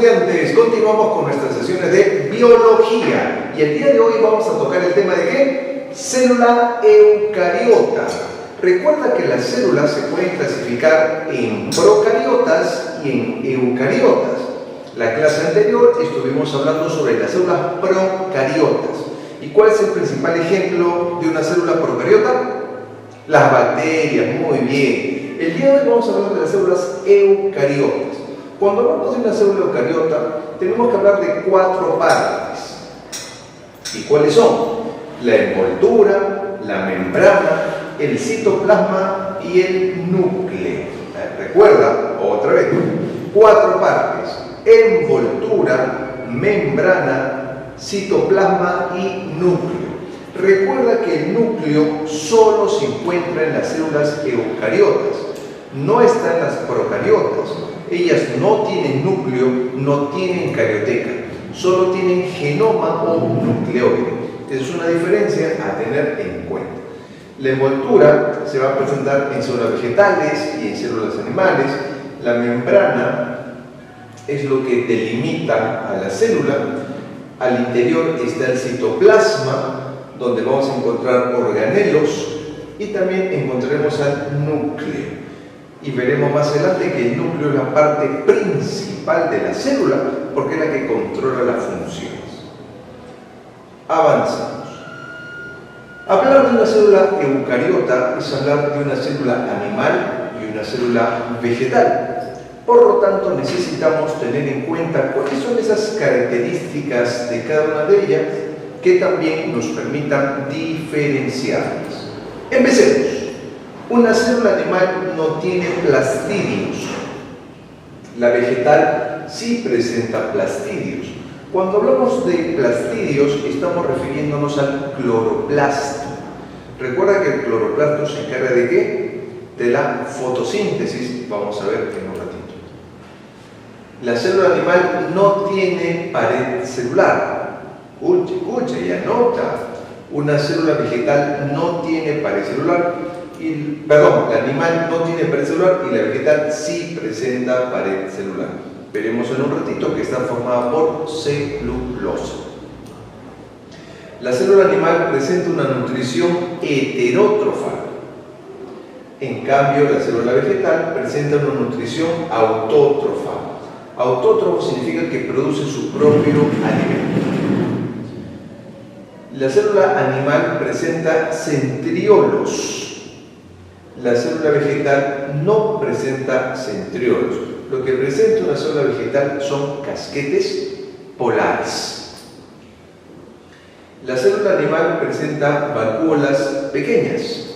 estudiantes, continuamos con nuestras sesiones de biología y el día de hoy vamos a tocar el tema de ¿qué? Célula eucariota. Recuerda que las células se pueden clasificar en procariotas y en eucariotas. La clase anterior estuvimos hablando sobre las células procariotas. ¿Y cuál es el principal ejemplo de una célula procariota? Las bacterias, muy bien. El día de hoy vamos a hablar de las células eucariotas. Cuando hablamos de una célula eucariota, tenemos que hablar de 4 partes. ¿Y cuáles son? La envoltura, la membrana, el citoplasma y el núcleo. Recuerda, otra vez, 4 partes. Envoltura, membrana, citoplasma y núcleo. Recuerda que el núcleo solo se encuentra en las células eucariotas, no está en las procariotas. Ellas no tienen núcleo, no tienen carioteca, solo tienen genoma o nucleóide. Es una diferencia a tener en cuenta. La envoltura se va a presentar en células vegetales y en células animales. La membrana es lo que delimita a la célula. Al interior está el citoplasma, donde vamos a encontrar organelos, y también encontraremos al núcleo. Y veremos más adelante que el núcleo es la parte principal de la célula, porque es la que controla las funciones. Avanzamos. Hablar de una célula eucariota es hablar de una célula animal y una célula vegetal. Por lo tanto, necesitamos tener en cuenta cuáles son esas características de cada una de ellas que también nos permitan diferenciarlas. Empecemos. Una célula animal no tiene plastidios. La vegetal sí presenta plastidios. Cuando hablamos de plastidios, estamos refiriéndonos al cloroplasto. Recuerda que el cloroplasto se encarga de ¿qué? De la fotosíntesis. Vamos a ver en un ratito. La célula animal no tiene pared celular. Escucha y anota. Una célula vegetal no tiene pared celular. El animal no tiene pared celular y la vegetal sí presenta pared celular. Veremos en un ratito que está formada por celulosa. La célula animal presenta una nutrición heterótrofa. En cambio, la célula vegetal presenta una nutrición autótrofa. Autótrofo significa que produce su propio alimento. La célula animal presenta centriolos. La célula vegetal no presenta centriolos. Lo que presenta una célula vegetal son casquetes polares. La célula animal presenta vacuolas pequeñas.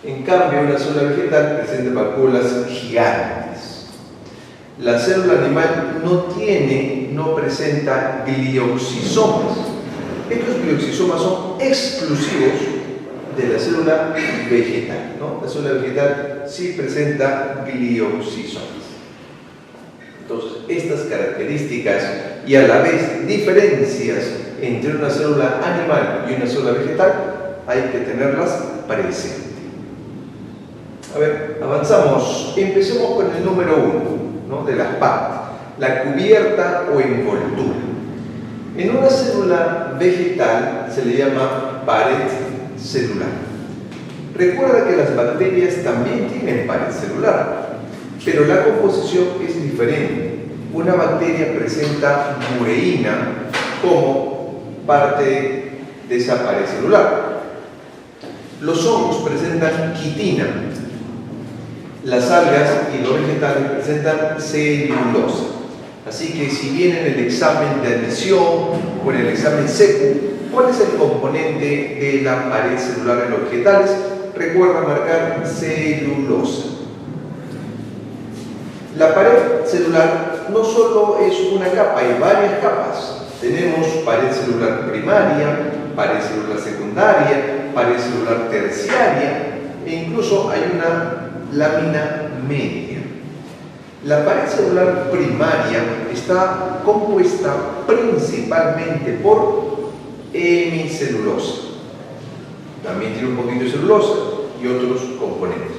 En cambio, una célula vegetal presenta vacuolas gigantes. La célula animal no presenta glioxisomas. Estos glioxisomas son exclusivos de la célula vegetal, ¿no? La célula vegetal sí presenta glioxisomas. Entonces, estas características y a la vez diferencias entre una célula animal y una célula vegetal hay que tenerlas presentes. A ver, avanzamos. Empecemos con el número 1, ¿no? De las partes. La cubierta o envoltura. En una célula vegetal se le llama pared celular. Recuerda que las bacterias también tienen pared celular, pero la composición es diferente. Una bacteria presenta mureína como parte de esa pared celular. Los hongos presentan quitina. Las algas y los vegetales presentan celulosa. Así que si bien en el examen de admisión o en el examen secu, ¿cuál es el componente de la pared celular en los vegetales? Recuerda marcar celulosa. La pared celular no solo es una capa, hay varias capas. Tenemos pared celular primaria, pared celular secundaria, pared celular terciaria e incluso hay una lámina media. La pared celular primaria está compuesta principalmente por hemicelulosa. También tiene un poquito de celulosa y otros componentes.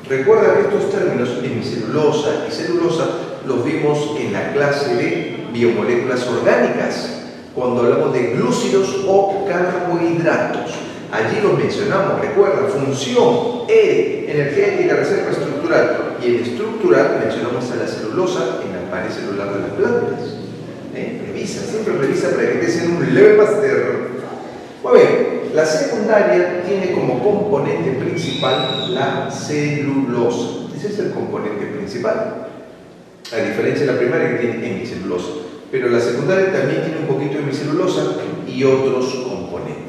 Recuerda que estos términos hemicelulosa y celulosa los vimos en la clase de biomoléculas orgánicas, cuando hablamos de glúcidos o carbohidratos. Allí los mencionamos, recuerda, función, energética, reserva estructural, y en estructural mencionamos a la celulosa en la pared celular de las plantas. Revisa, siempre revisa para que te den un leve máster. Muy bien, la secundaria tiene como componente principal la celulosa. Ese es el componente principal, a diferencia de la primaria que tiene hemicelulosa. Pero la secundaria también tiene un poquito de hemicelulosa y otros componentes.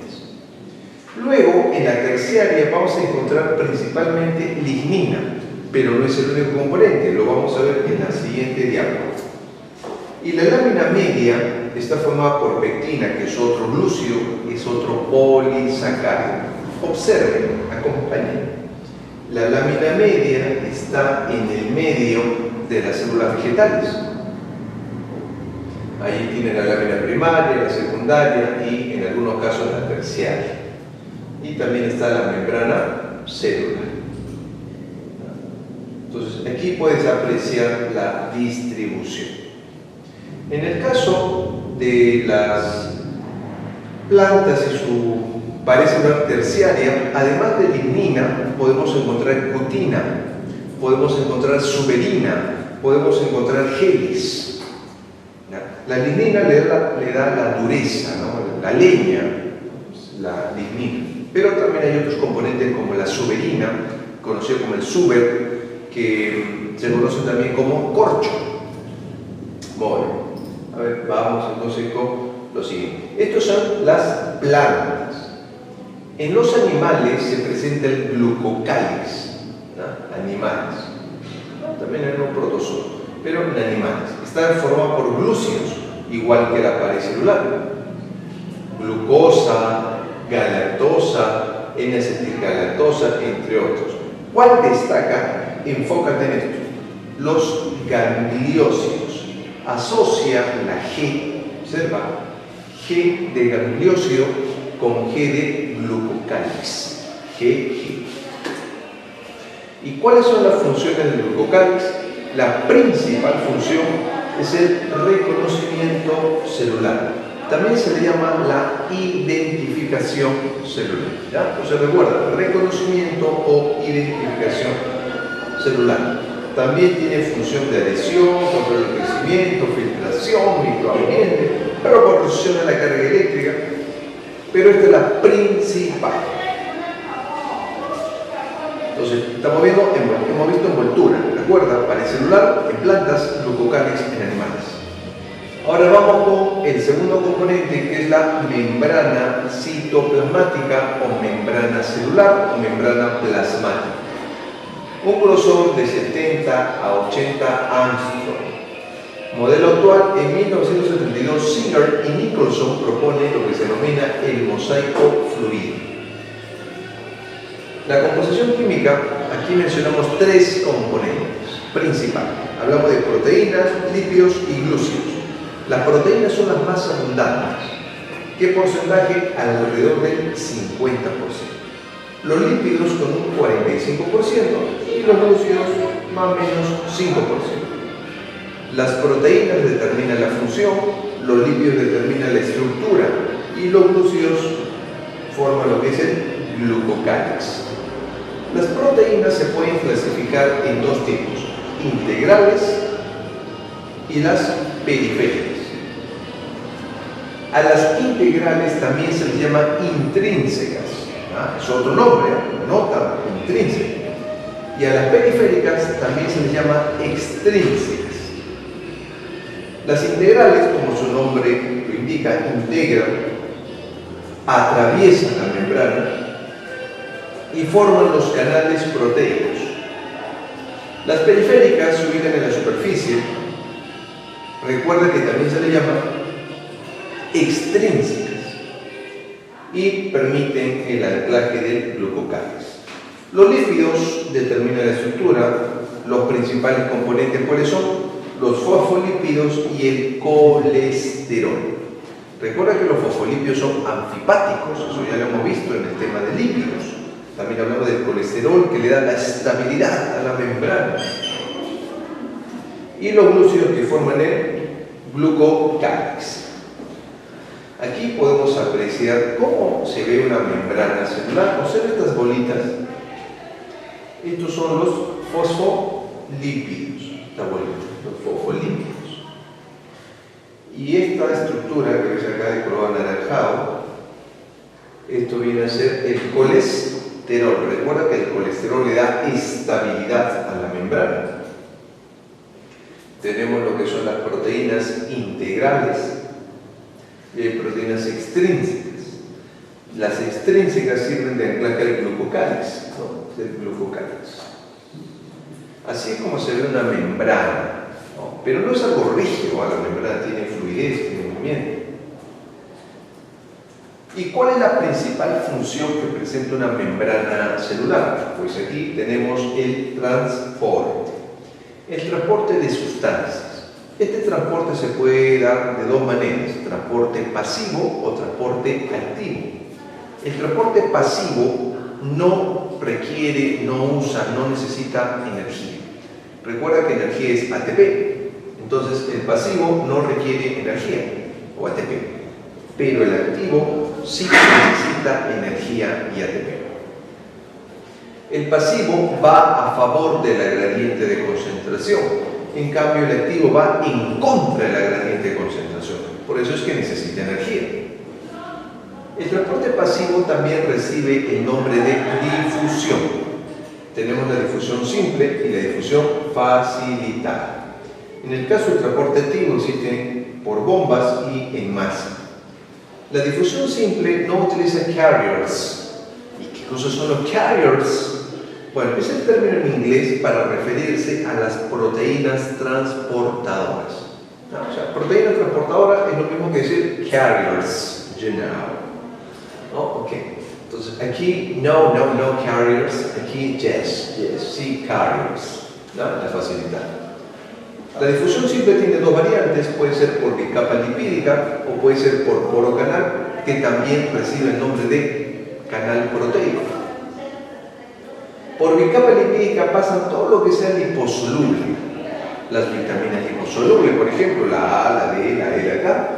Luego, en la terciaria vamos a encontrar principalmente lignina, pero no es el único componente, lo vamos a ver en la siguiente diapositiva. Y la lámina media está formada por pectina, que es otro glúcido, es otro polisacárido. Observen, acompañen. La lámina media está en el medio de las células vegetales. Ahí tiene la lámina primaria, la secundaria y en algunos casos la terciaria. Y también está la membrana celular. Entonces, aquí puedes apreciar la distribución. En el caso de las plantas y su pared celular terciaria, además de lignina, podemos encontrar cutina, podemos encontrar suberina, podemos encontrar gelis. La lignina le da la dureza, ¿no? La leña, la lignina. Pero también hay otros componentes como la suberina, conocido como el suber, que se conoce también como corcho. Bueno, a ver, vamos entonces con lo siguiente. Estos son las plantas. En los animales se presenta el glucocálix, ¿no? Animales. También en un protozoo, pero en animales. Está formado por glúcidos, igual que la pared celular. Glucosa, galactosa, N-acetilgalactosa, entre otros. ¿Cuál destaca? Enfócate en esto. Los gangliósidos. Asocia la G, observa, G de gangliósido con G de glucocálix. G. ¿Y cuáles son las funciones del glucocálix? La principal función es el reconocimiento celular. También se le llama la identificación celular. ¿Ya? Entonces recuerda, reconocimiento o identificación celular. También tiene función de adhesión, control de crecimiento, filtración, microambiente, proporciona la carga eléctrica, pero esta es la principal. Entonces, hemos visto envoltura, recuerda, pared celular en plantas, glucocálix en animales. Ahora vamos con el segundo componente, que es la membrana citoplasmática o membrana celular o membrana plasmática. Un grosor de 70 a 80 Armstrong. Modelo actual, en 1972, Singer y Nicholson propone lo que se denomina el mosaico fluido. La composición química, aquí mencionamos tres componentes principales. Hablamos de proteínas, lípidos y glúcidos. Las proteínas son las más abundantes. ¿Qué porcentaje? Alrededor del 50%. Los lípidos con un 45% y los glúcidos más o menos 5%. Las proteínas determinan la función, los lípidos determinan la estructura y los glúcidos forman lo que es el glucocálix. Las proteínas se pueden clasificar en dos tipos, integrales y las periféricas. A las integrales también se les llama intrínsecas. Es otro nombre, nota, intrínseca. Y a las periféricas también se les llama extrínsecas. Las integrales, como su nombre lo indica, integran, atraviesan la membrana y forman los canales proteicos. Las periféricas se ubican en la superficie. Recuerda que también se les llama extrínsecas y permiten el anclaje del glucocálix. Los lípidos determinan la estructura. Los principales componentes, ¿cuáles son? Los fosfolípidos y el colesterol. Recuerda que los fosfolípidos son anfipáticos, eso ya lo hemos visto en el tema de lípidos. También hablamos del colesterol, que le da la estabilidad a la membrana. Y los glúcidos, que forman el glucocálix. Aquí podemos apreciar cómo se ve una membrana celular. Observen estas bolitas. Estos son los fosfolípidos, los fosfolípidos. Y esta estructura que ves acá de color anaranjado, esto viene a ser el colesterol. Recuerda que el colesterol le da estabilidad a la membrana. Tenemos lo que son las proteínas integrales y hay proteínas extrínsecas. Las extrínsecas sirven de anclaje al glucocálix, ¿no? El glucocálix. Así es como se ve una membrana, ¿no? Pero no es algo rígido, la membrana tiene fluidez, tiene movimiento. ¿Y cuál es la principal función que presenta una membrana celular? Pues aquí tenemos el transporte. El transporte de sustancias. Este transporte se puede dar de dos maneras, transporte pasivo o transporte activo. El transporte pasivo no requiere, no usa, no necesita energía. Recuerda que energía es ATP, entonces el pasivo no requiere energía o ATP, pero el activo sí necesita energía y ATP. El pasivo va a favor de la gradiente de concentración. En cambio, el activo va en contra de la gradiente de concentración. Por eso es que necesita energía. El transporte pasivo también recibe el nombre de difusión. Tenemos la difusión simple y la difusión facilitada. En el caso del transporte activo existen por bombas y en masa. La difusión simple no utiliza carriers. ¿Y qué cosas son los carriers? Bueno, es el término en inglés para referirse a las proteínas transportadoras. O sea, proteína transportadora es lo mismo que decir carriers, you know. ¿No? Ok. Entonces, aquí no carriers, aquí yes, sí carriers. ¿No? La facilidad. La difusión simple tiene dos variantes, puede ser por bicapa lipídica o puede ser por poro canal, que también recibe el nombre de canal proteico. Por bicapa lipídica pasan todo lo que sea liposoluble. Las vitaminas liposolubles, por ejemplo, la A, la D, la E, la K.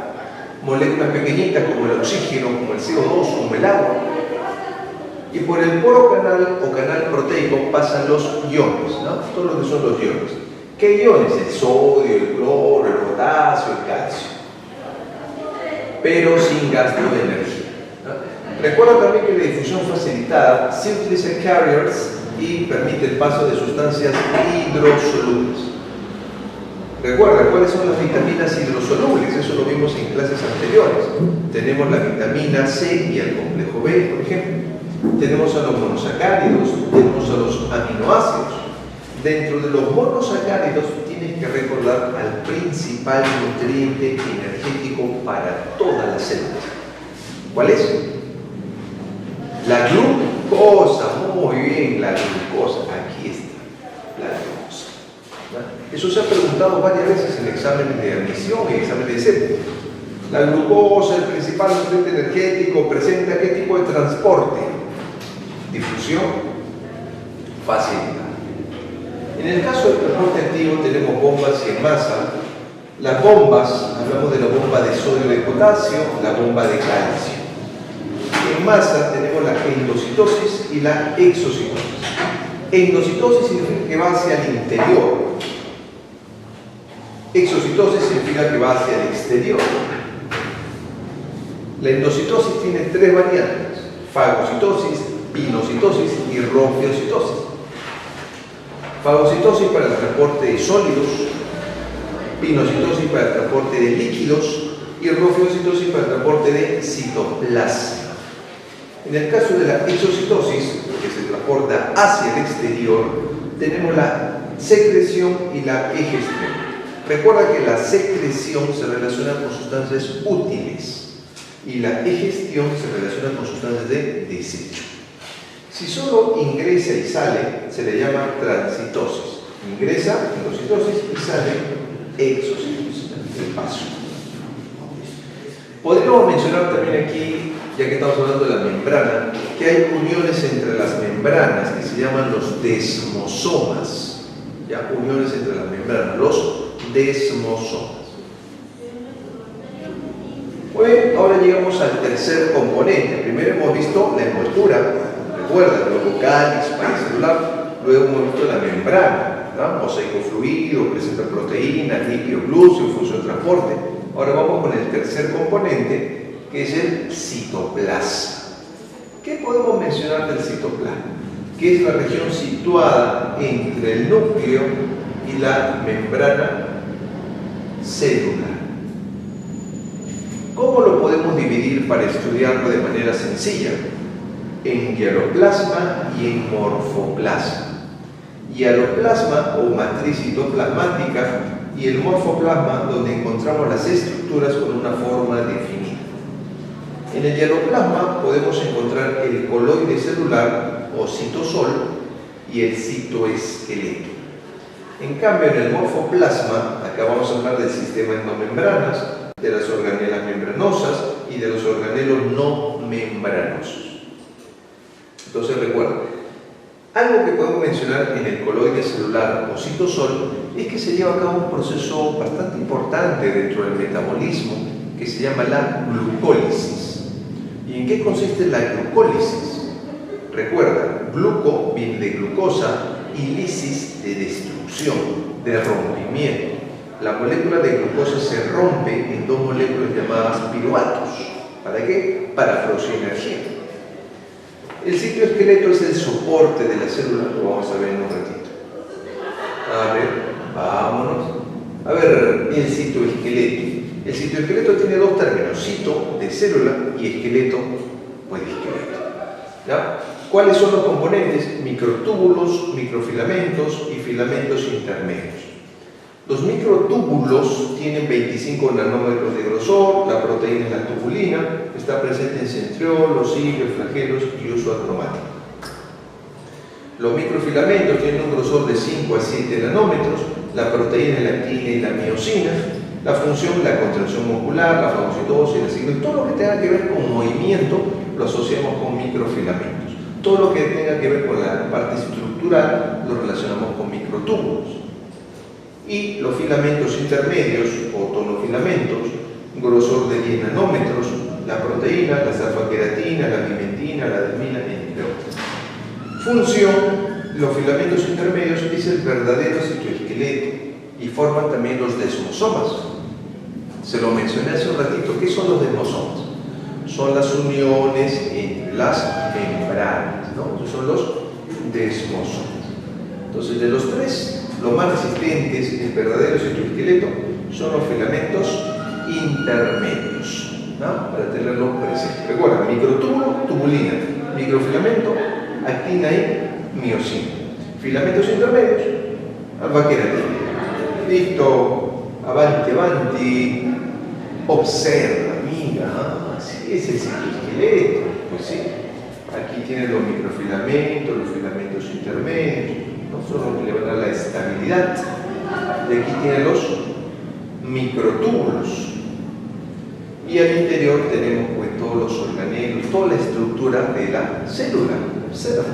Moléculas pequeñitas como el oxígeno, como el CO2, como el agua. Y por el poro canal o canal proteico pasan los iones, ¿no? Todo lo que son los iones. ¿Qué iones? El sodio, el cloro, el potasio, el calcio. Pero sin gasto de energía, ¿no? Recuerda también que la difusión facilitada sí utiliza carriers y permite el paso de sustancias hidrosolubles. Recuerda cuáles son las vitaminas hidrosolubles, eso lo vimos en clases anteriores. Tenemos la vitamina C y el complejo B, por ejemplo. Tenemos a los monosacáridos, tenemos a los aminoácidos. Dentro de los monosacáridos tienes que recordar al principal nutriente energético para todas las células. ¿Cuál es? La glucosa. Muy bien, la glucosa. Aquí está, la glucosa. ¿No? Eso se ha preguntado varias veces en exámenes de admisión y exámenes de CEP. La glucosa, el principal nutriente energético, presenta qué tipo de transporte. Difusión, facilidad. En el caso del transporte activo tenemos bombas y en masa. Las bombas, hablamos de la bomba de sodio y de potasio, la bomba de calcio. En masa tenemos la endocitosis y la exocitosis. Endocitosis significa que va hacia el interior. Exocitosis significa que va hacia el exterior. La endocitosis tiene tres variantes: fagocitosis, pinocitosis y rofiocitosis. Fagocitosis para el transporte de sólidos, pinocitosis para el transporte de líquidos y rofiocitosis para el transporte de citoplasma. En el caso de la exocitosis, que se transporta hacia el exterior, tenemos la secreción y la egestión. Recuerda que la secreción se relaciona con sustancias útiles y la egestión se relaciona con sustancias de desecho. Si solo ingresa y sale, se le llama transitosis. Ingresa, endocitosis, y sale, exocitosis, el paso. Podríamos mencionar también aquí, ya que estamos hablando de la membrana, que hay uniones entre las membranas que se llaman los desmosomas. Ya, uniones entre las membranas, los desmosomas. Muy bien, ahora llegamos al tercer componente. Primero hemos visto la envoltura, recuerda, luego cáliz, pared celular, luego hemos visto la membrana, ¿no? Mosaico fluido, presenta proteínas, lípidos, glúcidos, función de transporte. Ahora vamos con el tercer componente, que es el citoplasma. ¿Qué podemos mencionar del citoplasma? Que es la región situada entre el núcleo y la membrana celular. ¿Cómo lo podemos dividir para estudiarlo de manera sencilla? En hialoplasma y en morfoplasma. Hialoplasma o matriz citoplasmática y el morfoplasma donde encontramos las estructuras con una forma definida. En el hialoplasma podemos encontrar el coloide celular o citosol y el citoesqueleto. En cambio, en el morfoplasma, acá vamos a hablar del sistema endomembranas, de las organelas membranosas y de los organelos no membranosos. Entonces recuerda, algo que podemos mencionar en el coloide celular o citosol es que se lleva a cabo un proceso bastante importante dentro del metabolismo que se llama la glucólisis. ¿Y en qué consiste la glucólisis? Recuerda, gluco viene de glucosa y lisis de destrucción, de rompimiento. La molécula de glucosa se rompe en dos moléculas llamadas piruvatos. ¿Para qué? Para producir energía. El citoesqueleto es el soporte de la célula, lo vamos a ver en un ratito. A ver, vámonos. A ver, el citoesqueleto. El citoesqueleto tiene dos términos, cito de célula y esqueleto, pues de esqueleto. ¿Ya? ¿Cuáles son los componentes? Microtúbulos, microfilamentos y filamentos intermedios. Los microtúbulos tienen 25 nanómetros de grosor, la proteína es la tubulina, está presente en centriolos, cilios, flagelos y uso acromático. Los microfilamentos tienen un grosor de 5 a 7 nanómetros, la proteína es la actina y la miosina, la función, la contracción muscular, la fagocitosis, la ciclo, todo lo que tenga que ver con movimiento lo asociamos con microfilamentos. Todo lo que tenga que ver con la parte estructural lo relacionamos con microtúbulos. Y los filamentos intermedios o tonofilamentos, grosor de 10 nanómetros, la proteína, la alfa-queratina, la pimentina, la adenina, entre otros. Función, los filamentos intermedios es el verdadero citoesqueleto y forman también los desmosomas. Se lo mencioné hace un ratito. ¿Qué son los desmosomas? Son las uniones entre las membranas, ¿no? Esos son los desmosomas. Entonces, de los tres, los más resistentes, el verdadero citoesqueleto, son los filamentos intermedios, ¿no? Para tenerlo presente. Recuerda, microtúbulo, tubulina, microfilamento, actina y miosina. Filamentos intermedios, alfa-queratina. Listo, avanti, observa, mira, así es el citoesqueleto. Pues sí, aquí tienen los microfilamentos, los filamentos intermedios, no son los que le van a dar la estabilidad. Y aquí tienen los microtúbulos. Y al interior tenemos pues todos los organelos, toda la estructura de la célula. Observa.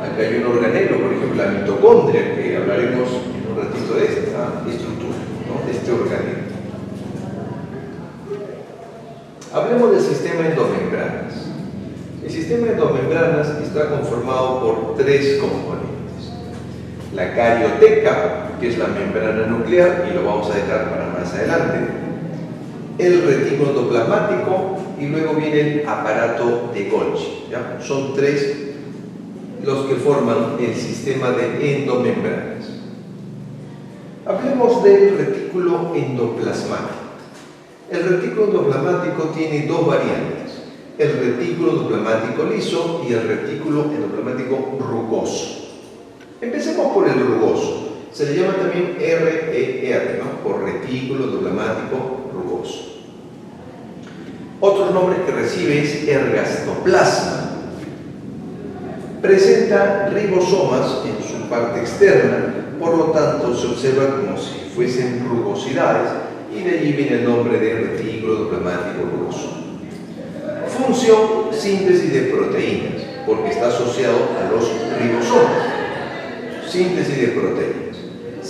Acá hay un organelo, por ejemplo, la mitocondria, que hablaremos en un ratito de esta estructura, ¿no? De este organelo. Hablemos del sistema endomembranas. El sistema endomembranas está conformado por tres componentes. La carioteca, que es la membrana nuclear, y lo vamos a dejar para más adelante. El retículo endoplasmático y luego viene el aparato de Golgi. ¿Ya? Son tres los que forman el sistema de endomembranas. Hablemos del retículo endoplasmático. El retículo endoplasmático tiene dos variantes: el retículo endoplasmático liso y el retículo endoplasmático rugoso. Empecemos por el rugoso. Se le llama también RER, ¿no? Por retículo endoplasmático rugoso. Otro nombre que recibe es ergastoplasma. Presenta ribosomas en su parte externa, por lo tanto se observa como si fuesen rugosidades, y de allí viene el nombre de retículo endoplasmático rugoso. Función, síntesis de proteínas, porque está asociado a los ribosomas. Síntesis de proteínas.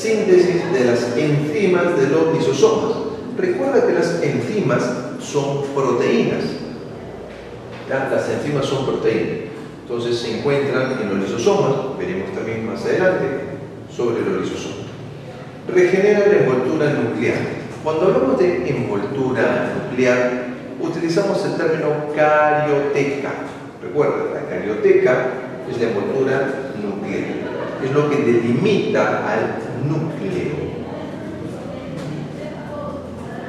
síntesis de las enzimas de los lisosomas. Recuerda que las enzimas son proteínas. ¿Ya? Las enzimas son proteínas. Entonces se encuentran en los lisosomas, veremos también más adelante sobre los lisosomas. Regenera la envoltura nuclear. Cuando hablamos de envoltura nuclear, utilizamos el término carioteca. Recuerda, la carioteca es la envoltura nuclear. Es lo que delimita al núcleo.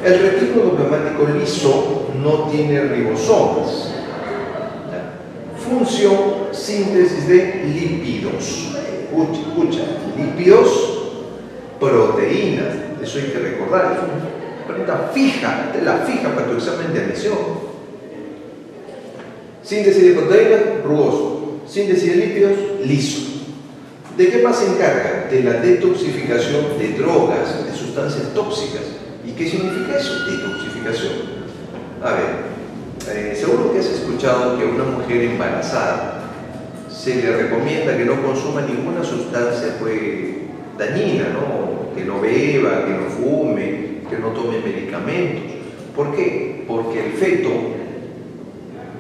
El retículo plasmático liso no tiene ribosomas. Función, síntesis de lípidos. Escucha, lípidos, proteínas. Eso hay que recordar. Es una pregunta fija, te la fija para tu examen de admisión. Síntesis de proteínas, rugoso. Síntesis de lípidos, liso. ¿De qué más se encarga? De la detoxificación de drogas, de sustancias tóxicas. ¿Y qué significa eso? Detoxificación. A ver, seguro que has escuchado que a una mujer embarazada se le recomienda que no consuma ninguna sustancia dañina, ¿no? Que no beba, que no fume, que no tome medicamentos. ¿Por qué? Porque el feto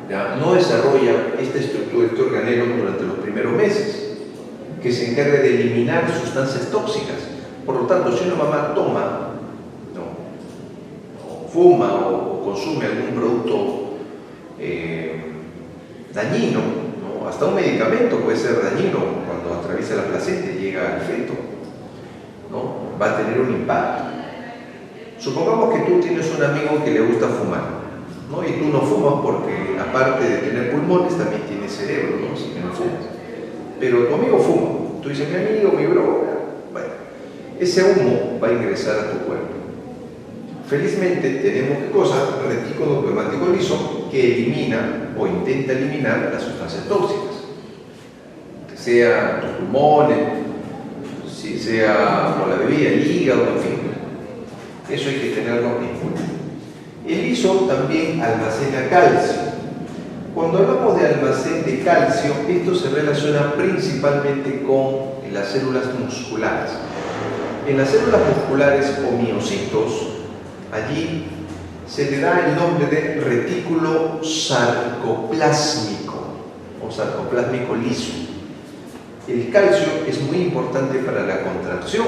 ya no desarrolla esta estructura, este organelo durante los primeros meses, que se encarga de eliminar sustancias tóxicas. Por lo tanto, si una mamá toma, fuma o consume algún producto dañino, ¿no? Hasta un medicamento puede ser dañino cuando atraviesa la placenta y llega al feto, ¿no? Va a tener un impacto. Supongamos que tú tienes un amigo que le gusta fumar, ¿no? Y tú no fumas porque aparte de tener pulmones también tienes cerebro, ¿no? Así que no fumas. Pero tu amigo fuma, tú dices mi amigo, mi bro. Bueno, ese humo va a ingresar a tu cuerpo. Felizmente tenemos ¿qué cosa? Retículo plasmático liso que elimina o intenta eliminar las sustancias tóxicas, que sea tus pulmones, si sea por la bebida, el hígado, en fin. Eso hay que tenerlo en cuenta. El liso también almacena calcio. Cuando hablamos de almacén de calcio, esto se relaciona principalmente con las células musculares. En las células musculares o miocitos, allí se le da el nombre de retículo sarcoplásmico o sarcoplásmico liso. El calcio es muy importante para la contracción.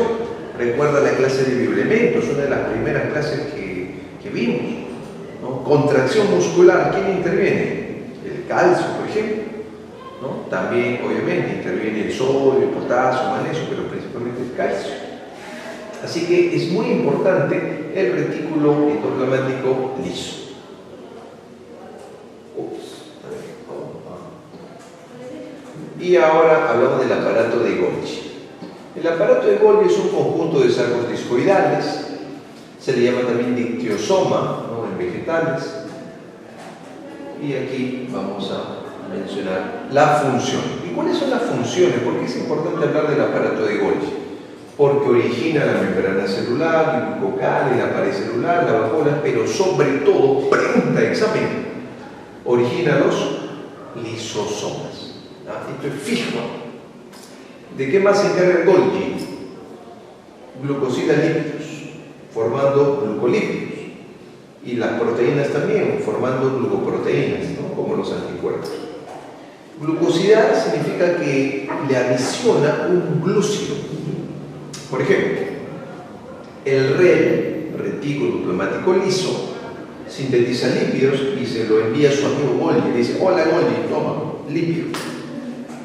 Recuerda la clase de bioelementos, una de las primeras clases que vimos, ¿no? Contracción muscular, ¿quién interviene? El calcio, por ejemplo, ¿no? También, obviamente, interviene el sodio, el potasio, el magnesio, pero principalmente el calcio. Así que es muy importante el retículo endoplasmático liso. Y ahora hablamos del aparato de Golgi. El aparato de Golgi es un conjunto de sacos discoidales, se le llama también dictiosoma, ¿no? En vegetales. Y aquí vamos a mencionar la función. ¿Y cuáles son las funciones? ¿Por qué es importante hablar del aparato de Golgi? Porque origina la membrana celular, el glucocal, la pared celular, la vacuola, pero sobre todo, pregunta de examen, origina los lisosomas. Esto es fijo. ¿De qué más se encarga el Golgi? Glucosida lípidos, formando glucolípidos. Y las proteínas también, formando glucoproteínas, ¿no? Como los anticuerpos. Glucosidad significa que le adiciona un glúcido. Por ejemplo, el retículo plasmático liso, sintetiza lípidos y se lo envía a su amigo Golgi. Le dice, hola Golgi, toma, lípido.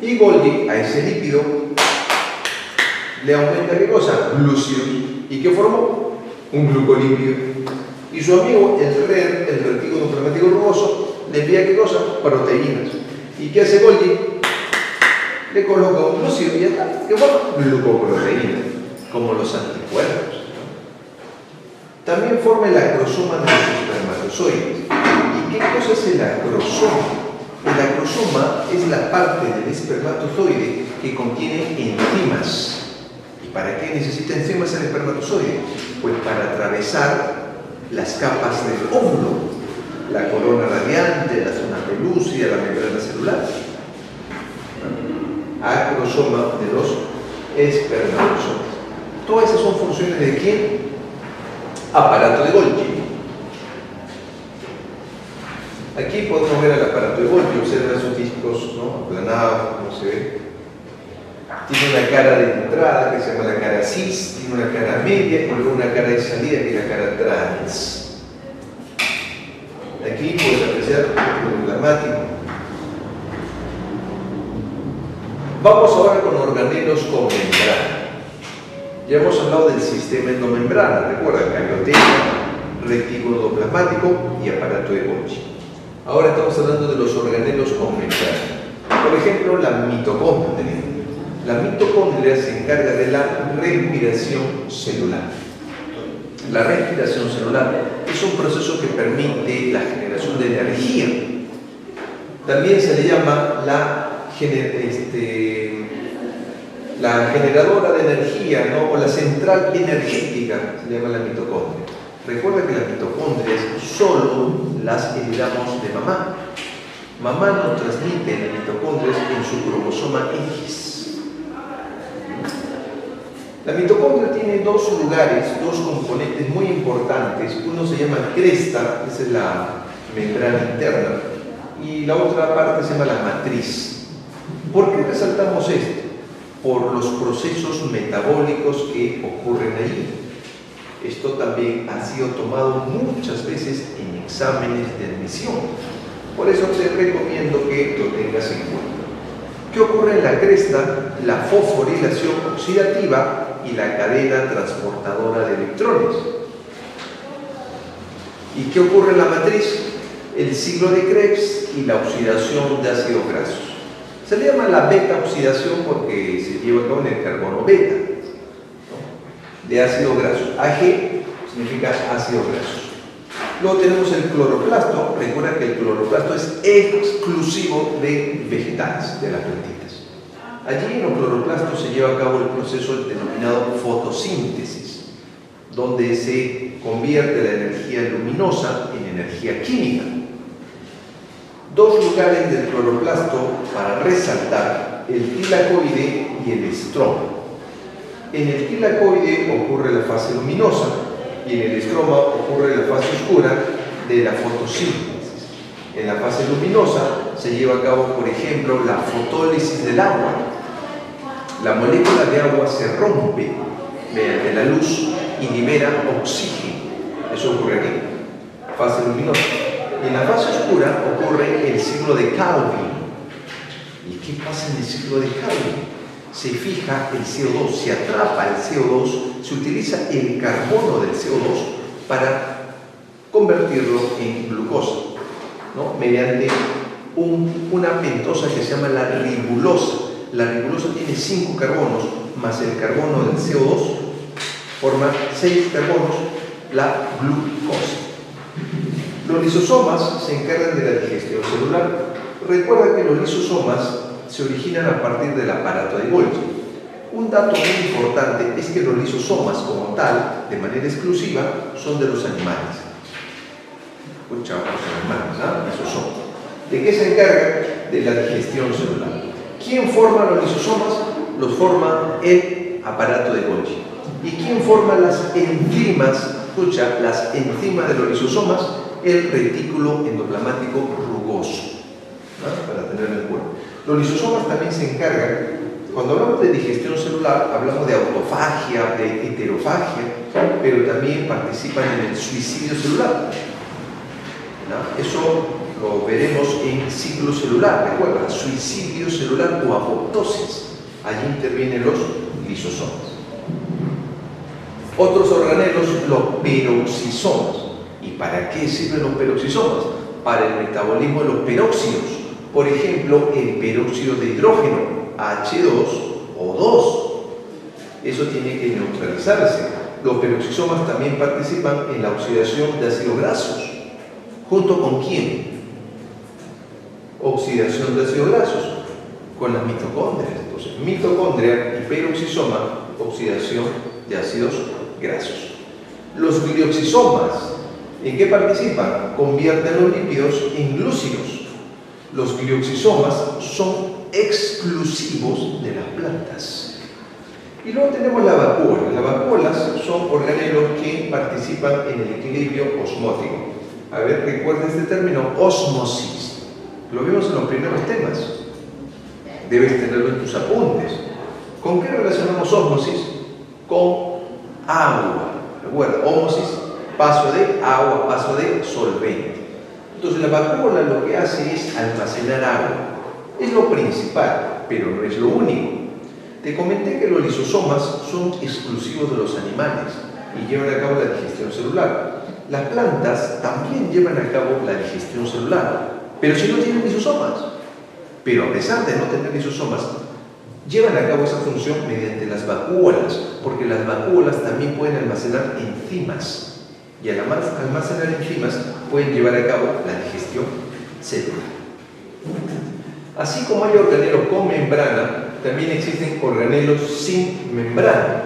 Y Golgi a ese lípido le aumenta ¿qué cosa? Glúcidos. ¿Y qué formó? Un glucolípido. Y su amigo, el retículo plasmático rugoso, le envía ¿qué cosa? Proteínas. ¿Y qué hace Golgi? Le coloca un glúcido y ya está. ¿Qué forma? Glucoproteínas, como los anticuerpos. También forma el acrosoma de los espermatozoides. ¿Y qué cosa es el acrosoma? El acrosoma es la parte del espermatozoide que contiene enzimas. ¿Y para qué necesita enzimas el espermatozoide? Pues para atravesar las capas del óvulo, la corona radiante, la zona pelúcida, la membrana celular. Acrosoma de los espermatozoides. Todas esas son funciones de ¿quién? Aparato de Golgi. Aquí podemos ver el aparato de Golgi, observa esos discos, ¿no? Aplanados, como se ve. Tiene una cara de entrada que se llama la cara cis, tiene una cara media y luego una cara de salida que es la cara trans. Aquí puedes apreciar el dramático. Vamos ahora con organelos con membrana. Ya hemos hablado del sistema endomembrana, recuerda, carioteca, retículo endoplasmático y aparato de Golgi. Ahora estamos hablando de los organelos con membrana. Por ejemplo, la mitocondria. La mitocondria se encarga de la respiración celular. La respiración celular es un proceso que permite la generación de energía. También se le llama la generadora de energía, ¿no? O la central energética, se llama la mitocondria. Recuerda que las mitocondrias solo las heredamos de mamá. Mamá nos transmite las mitocondrias en su cromosoma X. La mitocondria tiene dos lugares, dos componentes muy importantes. Uno se llama cresta, esa es la membrana interna, y la otra parte se llama la matriz. ¿Por qué resaltamos esto? Por los procesos metabólicos que ocurren allí. Esto también ha sido tomado muchas veces en exámenes de admisión. Por eso te recomiendo que lo tengas en cuenta. ¿Qué ocurre en la cresta? La fosforilación oxidativa y la cadena transportadora de electrones. ¿Y qué ocurre en la matriz? El ciclo de Krebs y la oxidación de ácidos grasos. Se le llama la beta-oxidación porque se lleva a cabo en el carbono beta, ¿no? De ácido graso. Ag significa ácido graso. Luego tenemos el cloroplasto. Recuerda que el cloroplasto es exclusivo de vegetales, de las plantitas. Allí en los cloroplastos se lleva a cabo el proceso denominado fotosíntesis, donde se convierte la energía luminosa en energía química. Dos lugares del cloroplasto para resaltar: el tilacoide y el estroma. En el tilacoide ocurre la fase luminosa y en el estroma ocurre la fase oscura de la fotosíntesis. En la fase luminosa se lleva a cabo, por ejemplo, la fotólisis del agua. La molécula de agua se rompe mediante la luz y libera oxígeno. Eso ocurre aquí, fase luminosa. En la fase oscura ocurre el ciclo de Calvin. ¿Y qué pasa en el ciclo de Calvin? Se fija el CO2, se atrapa el CO2, se utiliza el carbono del CO2 para convertirlo en glucosa, ¿no? Mediante una pentosa que se llama la ribulosa. La ribulosa tiene 5 carbonos, más el carbono del CO2 forma 6 carbonos, la glucosa. Los lisosomas se encargan de la digestión celular. Recuerda que los lisosomas se originan a partir del aparato de Golgi. Un dato muy importante es que los lisosomas como tal, de manera exclusiva, son de los animales. Escuchamos los animales, ¿no? Lisosomas. ¿De qué se encarga? De la digestión celular. ¿Quién forma los lisosomas? Los forma el aparato de Golgi. ¿Y quién forma las enzimas? Escucha, las enzimas de los lisosomas, el retículo endoplasmático rugoso, ¿no? Para tenerlo en cuenta. Los lisosomas también se encargan, cuando hablamos de digestión celular, hablamos de autofagia, de heterofagia, pero también participan en el suicidio celular, ¿no? Eso lo veremos en ciclo celular, recuerda, suicidio celular o apoptosis. Allí intervienen los lisosomas. Otros organelos, los peroxisomas. ¿Y para qué sirven los peroxisomas? Para el metabolismo de los peróxidos. Por ejemplo, el peróxido de hidrógeno, H2O2. Eso tiene que neutralizarse. Los peroxisomas también participan en la oxidación de ácidos grasos. ¿Junto con quién? Oxidación de ácidos grasos. Con las mitocondrias. Entonces, mitocondria y peroxisoma, oxidación de ácidos grasos. Los glioxisomas, ¿en qué participan? Convierten los lípidos en glúcidos. Los glioxisomas son exclusivos de las plantas. Y luego tenemos la vacuola. Las vacuolas son organelos que participan en el equilibrio osmótico. A ver, recuerden este término, osmosis. Lo vimos en los primeros temas. Debes tenerlo en tus apuntes. ¿Con qué relacionamos ósmosis? Con agua. Recuerda, ósmosis, paso de agua, paso de solvente. Entonces la vacuola lo que hace es almacenar agua. Es lo principal, pero no es lo único. Te comenté que los lisosomas son exclusivos de los animales y llevan a cabo la digestión celular. Las plantas también llevan a cabo la digestión celular, pero si no tienen lisosomas. Pero a pesar de no tener lisosomas, llevan a cabo esa función mediante las vacuolas, porque las vacuolas también pueden almacenar enzimas, y al almacenar enzimas pueden llevar a cabo la digestión celular. Así como hay organelos con membrana, también existen organelos sin membrana.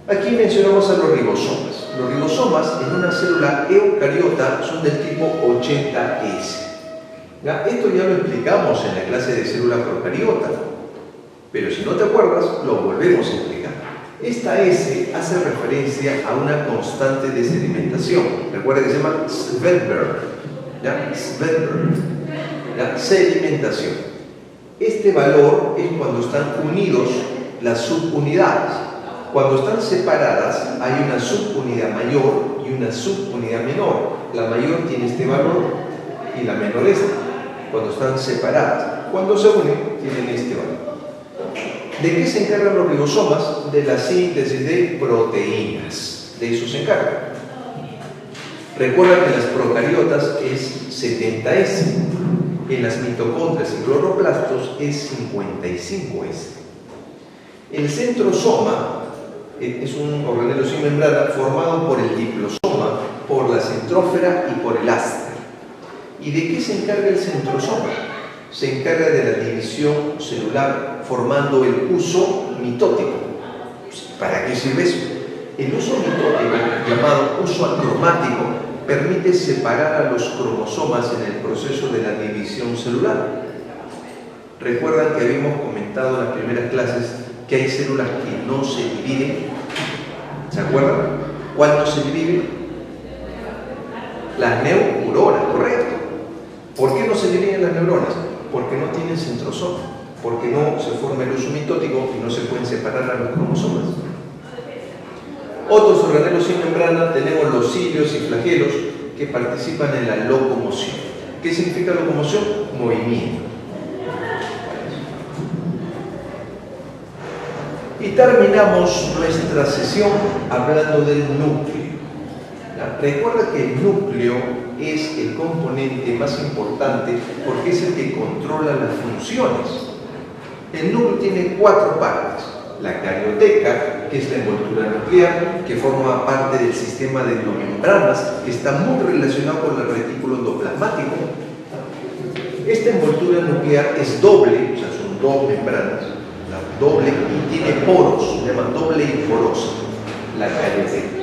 Aquí mencionamos a los ribosomas. Los ribosomas en una célula eucariota son del tipo 80S. ¿Ya? Esto ya lo explicamos en la clase de célula procariota, pero si no te acuerdas, lo volvemos a explicar. Esta S hace referencia a una constante de sedimentación. Recuerda que se llama Svedberg. ¿Ya? Svedberg. ¿Ya? Sedimentación. Este valor es cuando están unidos las subunidades. Cuando están separadas hay una subunidad mayor y una subunidad menor. La mayor tiene este valor y la menor este. Cuando están separadas. Cuando se unen tienen este valor. ¿De qué se encargan los ribosomas? De la síntesis de proteínas. De eso se encargan. Recuerda que en las procariotas es 70S. En las mitocondrias y cloroplastos es 55S. El centrosoma es un organelo sin membrana formado por el diplosoma, por la centrófera y por el áster. ¿Y de qué se encarga el centrosoma? Se encarga de la división celular formando el uso mitótico. ¿Para qué sirve eso? El uso mitótico, llamado uso acromático, permite separar a los cromosomas en el proceso de la división celular. Recuerdan que habíamos comentado en las primeras clases que hay células que no se dividen. ¿Se acuerdan? ¿Cuál no se divide? Las neuronas, correcto. ¿Por qué no se dividen las neuronas? Porque no tienen centrosoma, porque no se forma el uso mitótico y no se pueden separar a los cromosomas. Otros organelos sin membrana tenemos los cilios y flagelos que participan en la locomoción. ¿Qué significa locomoción? Movimiento. Y terminamos nuestra sesión hablando del núcleo. Recuerda que el núcleo es el componente más importante porque es el que controla las funciones. El núcleo tiene 4 partes. La carioteca, que es la envoltura nuclear, que forma parte del sistema de endomembranas, que está muy relacionado con el retículo endoplasmático. Esta envoltura nuclear es doble, o sea, son 2 membranas, doble, y tiene poros, se llama doble y porosa, la carioteca.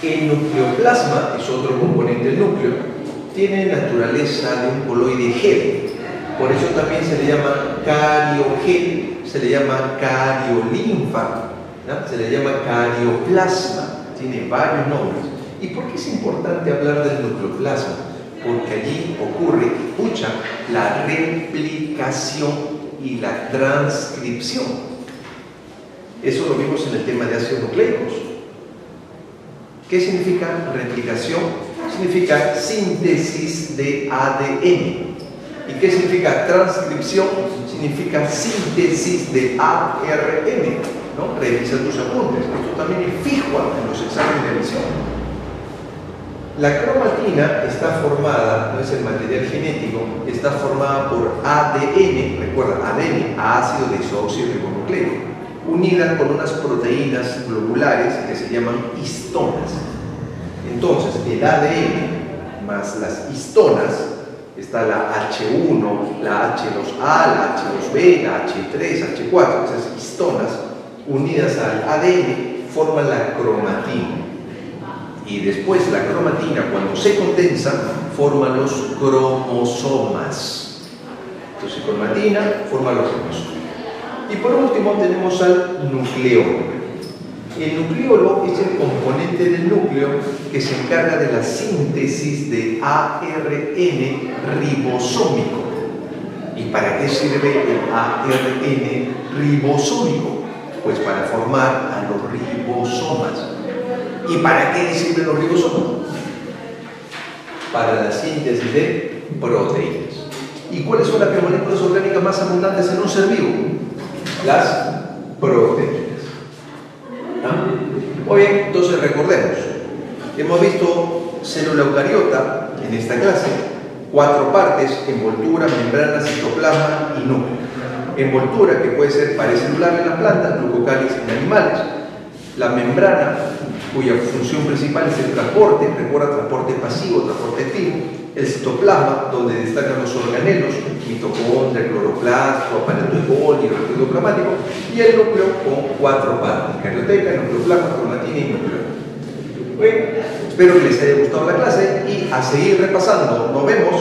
El nucleoplasma, es otro componente del núcleo, tiene naturaleza de un coloide gel, por eso también se le llama cariogel. Se le llama cariolinfa, ¿no? Se le llama carioplasma, tiene varios nombres. ¿Y por qué es importante hablar del nucleoplasma? Porque allí ocurre, escucha, la replicación y la transcripción. Eso lo vimos en el tema de ácidos nucleicos. ¿Qué significa replicación? Significa síntesis de ADN. ¿Y qué significa transcripción? Significa síntesis de ARN, ¿no? Revisa tus apuntes. Esto también es fijo en los exámenes de admisión. La cromatina está formada, no es el material genético, está formada por ADN, recuerda, ADN, ácido desoxirribonucleico, unida con unas proteínas globulares que se llaman histonas. Entonces, el ADN más las histonas, está la H1, la H2A, la H2B, la H3, H4, esas histonas unidas al ADN forman la cromatina. Y después la cromatina, cuando se condensa, forma los cromosomas. Entonces, cromatina forma los cromosomas. Y por último tenemos al nucleolo. El nucleolo es el componente del núcleo que se encarga de la síntesis de ARN ribosómico. ¿Y para qué sirve el ARN ribosómico? Pues para formar a los ribosomas. ¿Y para qué sirven los ribosomas? Para la síntesis de proteínas. ¿Y cuáles son las moléculas orgánicas más abundantes en un ser vivo? Las proteínas. Muy bien, entonces recordemos, hemos visto célula eucariota en esta clase, 4 partes: envoltura, membrana, citoplasma y núcleo. Envoltura, que puede ser parecelular en la planta, glucocáliz en animales. La membrana, cuya función principal es el transporte, recuerda, transporte pasivo, transporte activo. El citoplasma, donde destacan los organelos, mitocondria, cloroplasto, aparato de Golgi, reticulado plasmático. Y el núcleo con 4 partes: carioteca, nucleoplasma, cromatina y núcleo. Bien, espero que les haya gustado la clase y a seguir repasando. Nos vemos.